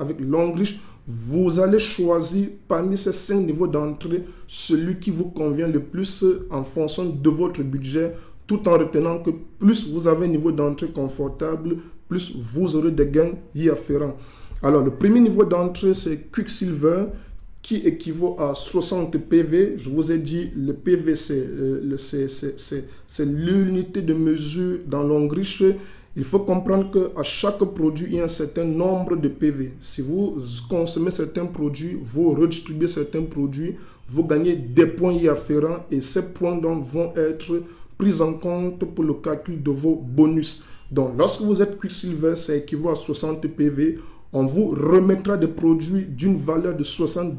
avec Longreach, vous allez choisir parmi ces 5 niveaux d'entrée celui qui vous convient le plus en fonction de votre budget, tout en retenant que plus vous avez un niveau d'entrée confortable, plus vous aurez des gains y afférents. Alors, le premier niveau d'entrée, c'est Quicksilver, qui équivaut à 60 PV. Je vous ai dit, le PV, c'est l'unité de mesure dans Longreach. Il faut comprendre qu'à chaque produit, il y a un certain nombre de PV. Si vous consommez certains produits, vous redistribuez certains produits, vous gagnez des points y afférents et ces points donc vont être pris en compte pour le calcul de vos bonus. Donc, lorsque vous êtes Quicksilver, ça équivaut à 60 PV. On vous remettra des produits d'une valeur de 60,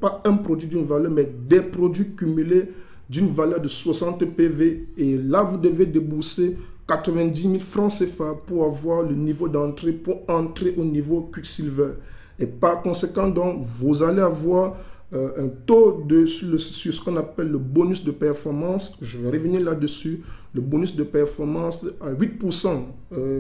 pas un produit d'une valeur, mais des produits cumulés d'une valeur de 60 PV. Et là, vous devez débourser 90 000 francs CFA pour avoir le niveau d'entrée, pour entrer au niveau Quicksilver. Et par conséquent, donc, vous allez avoir un taux sur ce qu'on appelle le bonus de performance. Je vais revenir là-dessus. Le bonus de performance à 8%.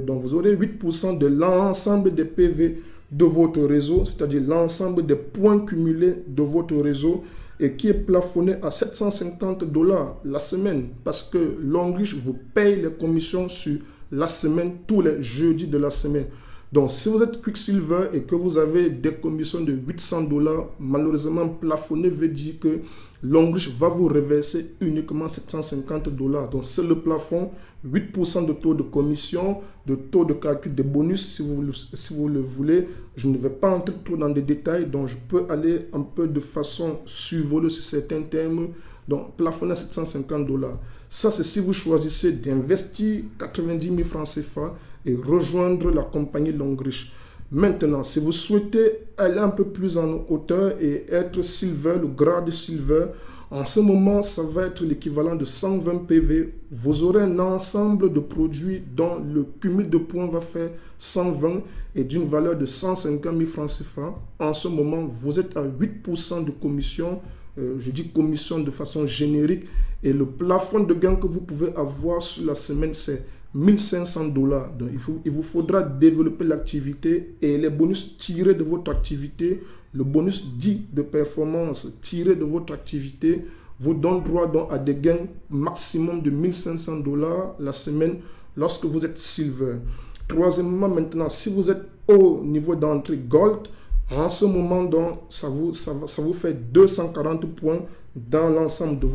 Donc, vous aurez 8% de l'ensemble des PV de votre réseau, c'est-à-dire l'ensemble des points cumulés de votre réseau et qui est plafonné à 750 $ la semaine parce que Longreach vous paye les commissions sur la semaine, tous les jeudis de la semaine. Donc, si vous êtes Quicksilver et que vous avez des commissions de 800 $, malheureusement, plafonné veut dire que Longreach va vous reverser uniquement 750 $. Donc, c'est le plafond, 8% de taux de commission, de taux de calcul des bonus, si vous le voulez. Je ne vais pas entrer trop dans des détails, donc je peux aller un peu de façon survolée sur certains termes. Donc, plafonné à 750 $. Ça, c'est si vous choisissez d'investir 90 000 francs CFA et rejoindre la compagnie Longreach. Maintenant, si vous souhaitez aller un peu plus en hauteur et être Silver, le grade Silver, en ce moment, ça va être l'équivalent de 120 PV. Vous aurez un ensemble de produits dont le cumul de points va faire 120 et d'une valeur de 150 000 francs CFA. En ce moment, vous êtes à 8% de commission. Je dis commission de façon générique. Et le plafond de gain que vous pouvez avoir sur la semaine, c'est 1500 $. Donc, il vous faudra développer l'activité et les bonus tirés de votre activité, le bonus dit de performance tiré de votre activité, vous donne droit donc à des gains maximum de 1500 $ la semaine lorsque vous êtes Silver. Troisièmement, maintenant, si vous êtes au niveau d'entrée Gold, en ce moment, donc, ça vous fait 240 points dans l'ensemble de vos